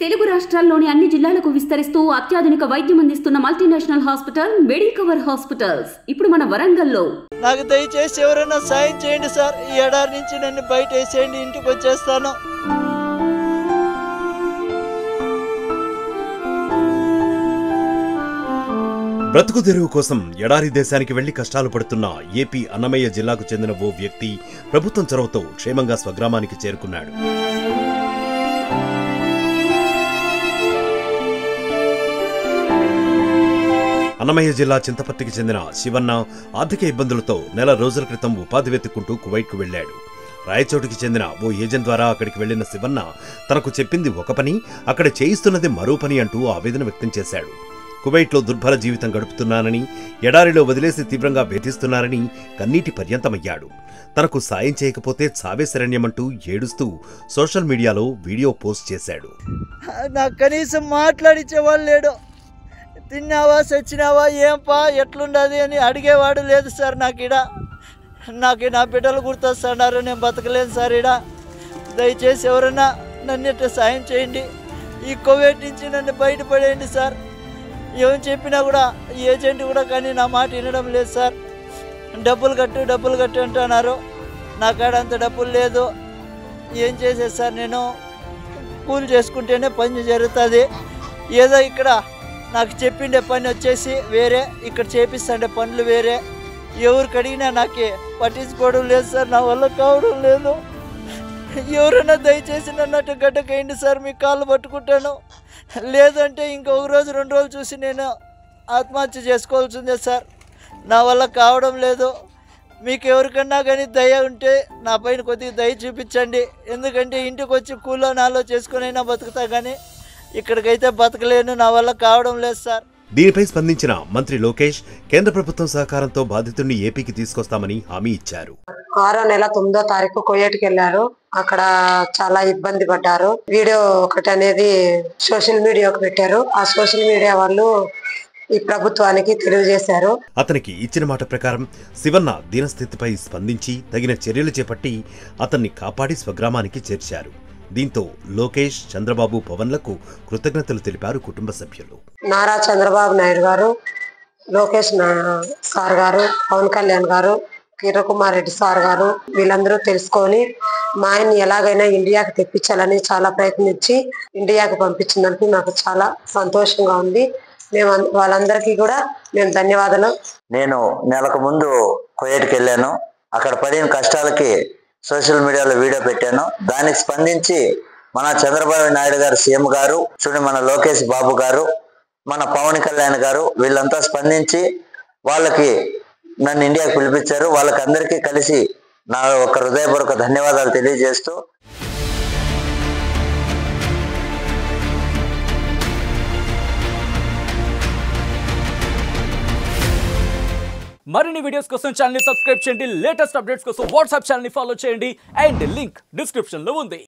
తెలుగు రాష్ట్రాల్లోని అన్ని జిల్లాలకు విస్తరిస్తూ అత్యాధునిక వైద్యం అందిస్తున్న మల్టీనేషనల్ హాస్పిటల్ మెడికవర్ హాస్పిటల్స్ ఇప్పుడు మన వరంగల్లో. నాకు దయచేసి ఎవరైనా సాయం చేయండి సార్. ఈ ఎడారి నుంచి నన్ను బయట వేసేయండి, ఇంటికి వచ్చేస్తాను. బ్రతుకు తెరువు కోసం ఎడారి దేశానికి వెళ్లి కష్టాలు పడుతున్న ఏపీ అన్నమయ్య జిల్లాకు చెందిన ఓ వ్యక్తి ప్రభుత్వం చొరవతో క్షేమంగా స్వగ్రామానికి చేరుకున్నాడు. అన్నమయ్య జిల్లా చింతపర్తికి చెందిన శివన్న ఆర్థిక ఇబ్బందులతో నెల రోజుల క్రితం ఉపాధి వెతుక్కుంటూ కువైట్కు వెళ్లాడు. రాయచోటికి చెందిన ఓ ఏజెంట్ ద్వారా అక్కడికి వెళ్లిన శివన్న తనకు చెప్పింది ఒక పని, అక్కడ చేయిస్తున్నది మరో పని అంటూ ఆవేదన వ్యక్తం చేశాడు. కువైట్లో దుర్భర జీవితం గడుపుతున్నానని, ఎడారిలో వదిలేసి తీవ్రంగా వేధిస్తున్నారని కన్నీటి పర్యంతమయ్యాడు. తనకు సాయం చేయకపోతే చావే శరణ్యమంటూ ఏడుస్తూ సోషల్ మీడియాలో వీడియో పోస్ట్ చేశాడు. నాకు కనీసం మాట్లాడించేవాళ్ళు లేడు. తిన్నావా, చచ్చినావా, ఏంపా, ఎట్లుండదు అని అడిగేవాడు లేదు సార్. నాకు నా బిడ్డలు గుర్తొస్తున్నారు, నేను బతకలేను సార్. దయచేసి ఎవరైనా నన్ను ఇట్లా సాయం చేయండి. ఈ కోవిడ్ నుంచి నన్ను బయటపడేయండి సార్. ఏం చెప్పినా కూడా ఏజెంట్ కూడా కానీ నా మాట వినడం లేదు సార్. డబ్బులు కట్టు అంటున్నారు. నా కాడ అంత డబ్బులు లేదు. ఏం చేసేది సార్? నేను కూలి చేసుకుంటేనే పని జరుగుతుంది. ఏదో ఇక్కడ నాకు చెప్పిండే పని వచ్చేసి వేరే, ఇక్కడ చేపిస్తుండే పనులు వేరే. ఎవరికి అడిగినా నాకు పట్టించుకోవడం లేదు సార్. నా వల్ల కావడం లేదు. ఎవరైనా దయచేసి నన్ను అటు గడ్డకేయండి సార్, మీ కాళ్ళు పట్టుకుంటాను. లేదంటే ఇంకొక రోజు 2 రోజులు చూసి నేను ఆత్మహత్య చేసుకోవాల్సిందే సార్. నా వల్ల కావడం లేదు. మీకు ఎవరికన్నా కానీ దయ ఉంటే నా పైన కొద్దిగా దయ చూపించండి. ఎందుకంటే ఇంటికి వచ్చి కూలో నాలో చేసుకునైనా బతుకుతా, కానీ ఇక్కడికైతే బతకలేను. నా వల్ల కావడం లేదు సార్. దీనిపై స్పందించిన మంత్రి లోకేష్ కేంద్ర ప్రభుత్వం సహకారంతో బాధితుడిని ఏపీకి తీసుకొస్తామని హామీ ఇచ్చారు. 6వ నెల 9వ తారీఖు కువైట్కి వెళ్లారు. అక్కడ చాలా ఇబ్బంది పడ్డారు. వీడియో ఒకటి అనేది సోషల్ మీడియాకు పెట్టారు. ఆ సోషల్ మీడియా వాళ్ళు ఈ ప్రభుత్వానికి తెలియజేశారు. అతనికి ఇచ్చిన మాట ప్రకారం శివన్న దీనస్థితిపై స్పందించి తగిన చర్యలు చేపట్టి అతన్ని కాపాడి స్వగ్రామానికి చేర్చారు. దీంతో లోకేష్, చంద్రబాబు, పవన్లకు కృతజ్ఞతలు తెలిపారు కుటుంబ సభ్యులు. నారా చంద్రబాబు నాయుడు గారు, లోకేష్ సార్ గారు, పవన్ కళ్యాణ్ గారు, కిరణ్ కుమార్ రెడ్డి సార్ గారు వీళ్ళందరూ తెలుసుకొని మా ఆయన్ని ఎలాగైనా ఇండియాకి తెప్పించాలని చాలా ప్రయత్నించి ఇండియాకి పంపించినందుకు నాకు చాలా సంతోషంగా ఉంది. వాళ్ళందరికీ కూడా మేము ధన్యవాదాలు. నేను నెలకు ముందు కువైట్కి వెళ్ళాను. అక్కడ పడిన కష్టాలకి సోషల్ మీడియాలో వీడియో పెట్టాను. దానికి స్పందించి మన చంద్రబాబు నాయుడు గారు, సీఎం గారు, మన లోకేష్ బాబు గారు, మన పవన్ కళ్యాణ్ గారు వీళ్ళంతా స్పందించి వాళ్ళకి నన్ను ఇండియాకి పిలిపించారు. వాళ్ళకి అందరికీ కలిసి నా ఒక హృదయపూర్వక ధన్యవాదాలు తెలియజేస్తూ మరిన్ని వీడియోస్ కోసం ఛానల్ ని సబ్స్క్రైబ్ చేయండి. లేటెస్ట్ అప్డేట్స్ కోసం వాట్సాప్ ఛానల్ ని ఫాలో చేయండి. అండ్ లింక్ డిస్క్రిప్షన్ లో ఉంది.